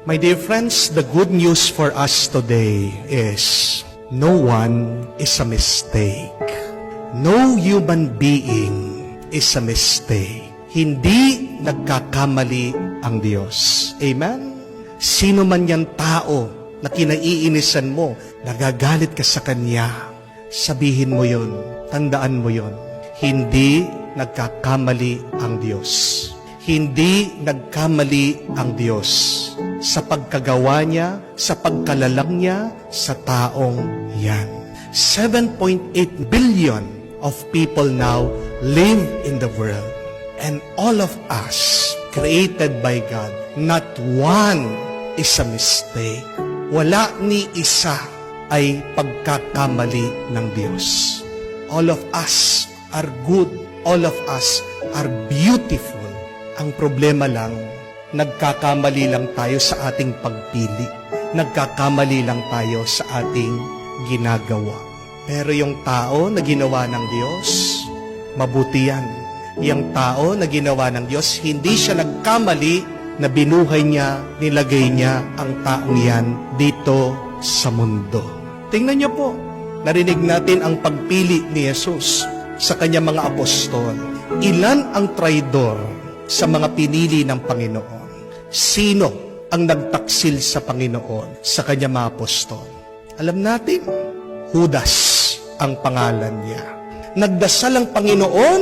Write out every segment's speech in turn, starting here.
My dear friends, the good news for us today is no one is a mistake. No human being is a mistake. Hindi nagkakamali ang Diyos. Amen? Sino man yan tao na kinaiinisan mo, nagagalit ka sa Kanya, sabihin mo yun, tandaan mo yun. Hindi nagkakamali ang Diyos. Hindi nagkamali ang Diyos sa pagkagawa niya, sa pagkalalang niya sa taong yan. 7.8 billion of people now live in the world. And all of us, created by God, not one is a mistake. Wala ni isa ay pagkakamali ng Diyos. All of us are good. All of us are beautiful. Ang problema lang, nagkakamali lang tayo sa ating pagpili. Nagkakamali lang tayo sa ating ginagawa. Pero yung tao na ginawa ng Diyos, mabuti yan. Yung tao na ginawa ng Diyos, hindi siya nagkamali na binuhay niya, nilagay niya ang taong yan dito sa mundo. Tingnan niyo po, narinig natin ang pagpili ni Jesus sa kanyang mga apostol. Ilan ang traidor sa mga pinili ng Panginoon? Sino ang nagtaksil sa Panginoon sa kanyang mga apostol? Alam natin, Judas ang pangalan niya. Nagdasal ang Panginoon,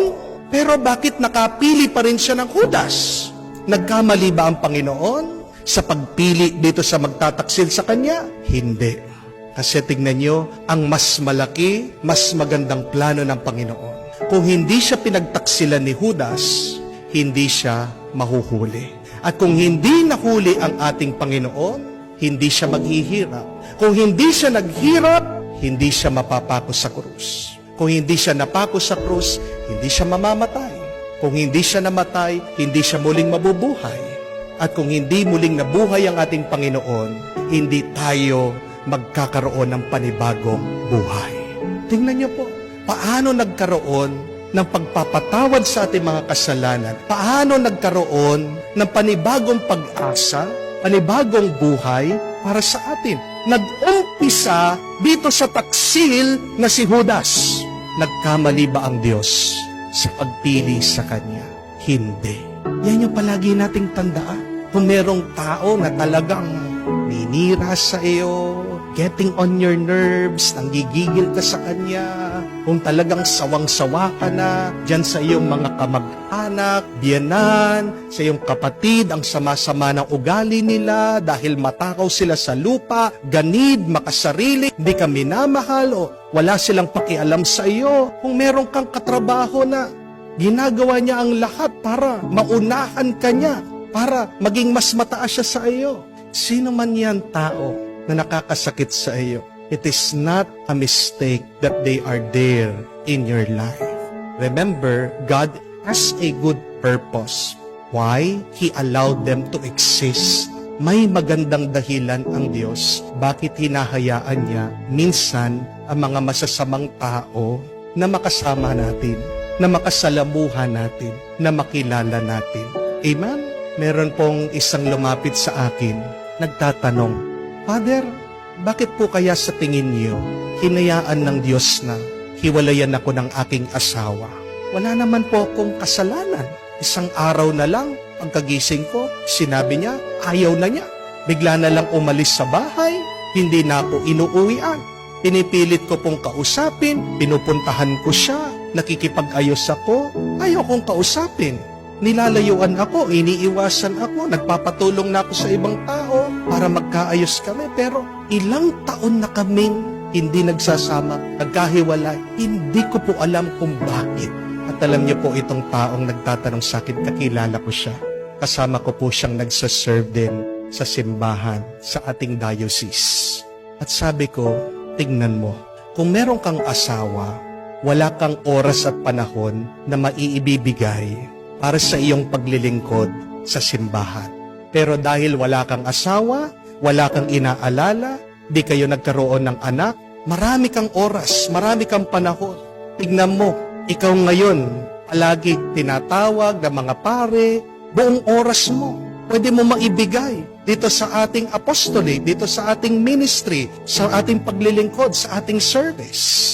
pero bakit nakapili pa rin siya ng Judas? Nagkamali ba ang Panginoon sa pagpili dito sa magtataksil sa kanya? Hindi. Kasi tignan nyo, ang mas malaki, mas magandang plano ng Panginoon. Kung hindi siya pinagtaksilan ni Judas, hindi siya mahuhuli. At kung hindi nahuli ang ating Panginoon, hindi siya maghihirap. Kung hindi siya naghirap, hindi siya mapapako sa krus. Kung hindi siya napako sa krus, hindi siya mamamatay. Kung hindi siya namatay, hindi siya muling mabubuhay. At kung hindi muling nabuhay ang ating Panginoon, hindi tayo magkakaroon ng panibagong buhay. Tingnan niyo po, paano nagkaroon ng pagpapatawad sa ating mga kasalanan? Paano nagkaroon ng panibagong pag-asa, panibagong buhay para sa atin? Nag-umpisa dito sa taksil na si Judas. Nagkamali ba ang Diyos sa pagpili sa Kanya? Hindi. Yan yung palagi nating tandaan. Kung merong tao na talagang ninira sa iyo, getting on your nerves, nanggigigil ka sa kanya, kung talagang sawang-sawa ka na dyan sa iyong mga kamag-anak, biyanan, sa iyong kapatid, ang sama-sama ng ugali nila dahil matakaw sila sa lupa, ganid, makasarili, hindi ka minamahal o wala silang pakialam sa iyo. Kung meron kang katrabaho na ginagawa niya ang lahat para maunahan ka niya, para maging mas mataas siya sa iyo. Sino man yan tao na nakakasakit sa iyo, it is not a mistake that they are there in your life. Remember, God has a good purpose. Why? He allowed them to exist. May magandang dahilan ang Diyos bakit hinahayaan niya minsan ang mga masasamang tao na makasama natin, na makasalamuhan natin, na makilala natin. Amen? Meron pong isang lumapit sa akin, nagtatanong, Father, bakit po kaya sa tingin niyo, hinayaan ng Diyos na hiwalayan ako ng aking asawa? Wala naman po akong kasalanan. Isang araw na lang, pagkagising ko, sinabi niya, ayaw na niya. Bigla na lang umalis sa bahay, hindi na ako inuuwian. Pinipilit ko pong kausapin, pinupuntahan ko siya, nakikipag-ayos ako, ayaw kong kausapin. Nilalayuan ako, iniiwasan ako, nagpapatulong na ako sa ibang tao para magkaayos kami. Pero ilang taon na kaming hindi nagsasama, nagkahiwalay. Hindi ko po alam kung bakit. At alam niyo po itong taong nagtatanong sa akin, kakilala ko siya. Kasama ko po siyang nagsaserve din sa simbahan, sa ating diocese. At sabi ko, tingnan mo, kung meron kang asawa, wala kang oras at panahon na maiibibigay para sa iyong paglilingkod sa simbahan. Pero dahil wala kang asawa, wala kang inaalala, di kayo nagkaroon ng anak, marami kang oras, marami kang panahon. Tignan mo, ikaw ngayon, palagi tinatawag ng mga pare, buong oras mo, pwede mo maibigay dito sa ating apostolate, dito sa ating ministry, sa ating paglilingkod, sa ating service.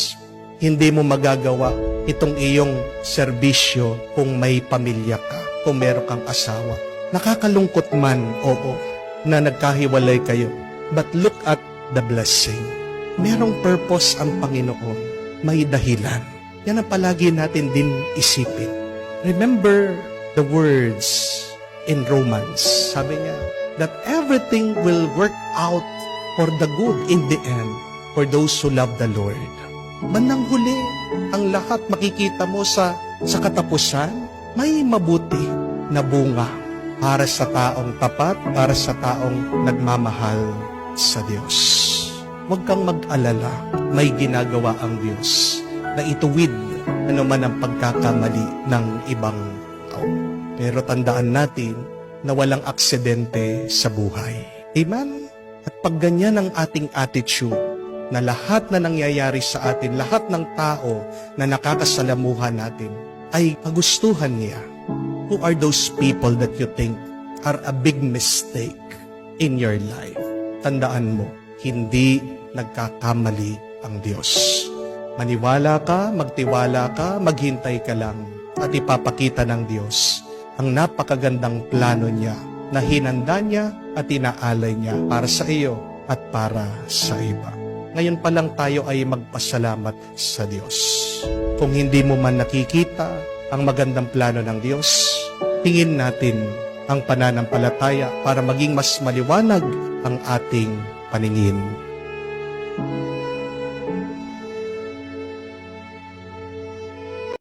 Hindi mo magagawa itong iyong serbisyo kung may pamilya ka, kung meron kang asawa. Nakakalungkot man, oo, na nagkahiwalay kayo. But look at the blessing. Merong purpose ang Panginoon. May dahilan. Yan ang palagi natin din isipin. Remember the words in Romans. Sabi niya, that everything will work out for the good in the end for those who love the Lord. Bandang huli, ang lahat makikita mo sa katapusan, may mabuti na bunga para sa taong tapat, para sa taong nagmamahal sa Diyos. Huwag kang mag-alala, may ginagawa ang Diyos na ituwid ano man ang pagkakamali ng ibang tao. Pero tandaan natin na walang aksidente sa buhay. Amen? At pag ganyan ang ating attitude, na lahat na nangyayari sa atin, lahat ng tao na nakakasalamuhan natin, ay pagustuhan niya. Who are those people that you think are a big mistake in your life? Tandaan mo, hindi nagkakamali ang Diyos. Maniwala ka, magtiwala ka, maghintay ka lang, at ipapakita ng Diyos ang napakagandang plano niya na hinanda niya at inaalay niya para sa iyo at para sa iba. Ngayon pa lang tayo ay magpasalamat sa Diyos. Kung hindi mo man nakikita ang magandang plano ng Diyos, tingin natin ang pananampalataya para maging mas maliwanag ang ating paningin.